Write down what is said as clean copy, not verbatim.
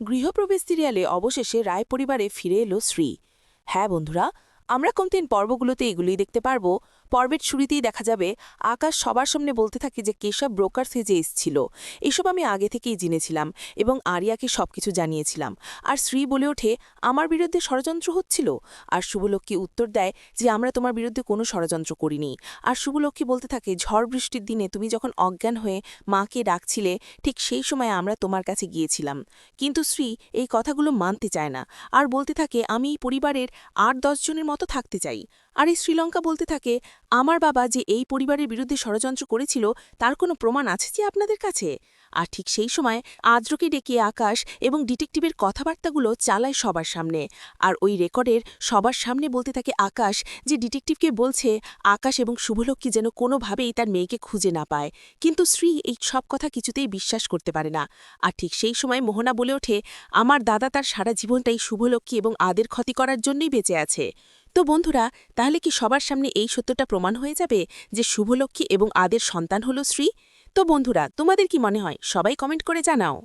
গৃহপ্রবেশ সিরিয়ালে অবশেষে রায় পরিবারে ফিরে এলো শ্রী। হ্যাঁ বন্ধুরা, আমরা কমতিন পর্বগুলোতে এগুলোই দেখতে পারবো। পর্বের শুরুতেই দেখা যাবে আকাশ সবার সামনে বলতে থাকে যে কেশব ব্রোকার সেজে এসছিল। এসব আমি আগে থেকেই জেনেছিলাম এবং আরিয়াকে সবকিছু জানিয়েছিলাম। আর শ্রী বলে ওঠে আমার বিরুদ্ধে ষড়যন্ত্র হচ্ছিল। আর শুভলক্ষ্মী উত্তর দেয় যে আমরা তোমার বিরুদ্ধে কোনো ষড়যন্ত্র করিনি। আর শুভলক্ষ্মী বলতে থাকে ঝড় বৃষ্টির দিনে তুমি যখন অজ্ঞান হয়ে মাকে ডাকছিলে ঠিক সেই সময় আমরা তোমার কাছে গিয়েছিলাম। কিন্তু শ্রী এই কথাগুলো মানতে চায় না আর বলতে থাকে আমি এই পরিবারের ৮-১০ জনের মতো থাকতে চাই। আর এই শ্রীলঙ্কা বলতে থাকে আমার বাবা যে এই পরিবারের বিরুদ্ধে ষড়যন্ত্র করেছিল তার কোনো প্রমাণ আছে যে আপনাদের কাছে। আর ঠিক সেই সময় আদ্রকে ডেকে আকাশ এবং ডিটেকটিভের কথাবার্তাগুলো চালায় সবার সামনে। আর ওই রেকর্ডের সবার সামনে বলতে থাকে আকাশ যে ডিটেকটিভকে বলছে আকাশ এবং শুভলক্ষ্মী যেন কোনোভাবেই তার মেয়েকে খুঁজে না পায়। কিন্তু শ্রী এই সব কথা কিছুতেই বিশ্বাস করতে পারে না। আর ঠিক সেই সময় মোহনা বলে ওঠে আমার দাদা তার সারা জীবনটাই শুভলক্ষ্মী এবং আদের ক্ষতি করার জন্যই বেঁচে আছে। তো বন্ধুরা, তাহলে কি সবার সামনে এই সত্যটা প্রমাণ হয়ে যাবে যে শুভলক্ষ্মী এবং আদের সন্তান হল শ্রী? তো বন্ধুরা, তোমাদের কি মনে হয় সবাই কমেন্ট করে জানাও।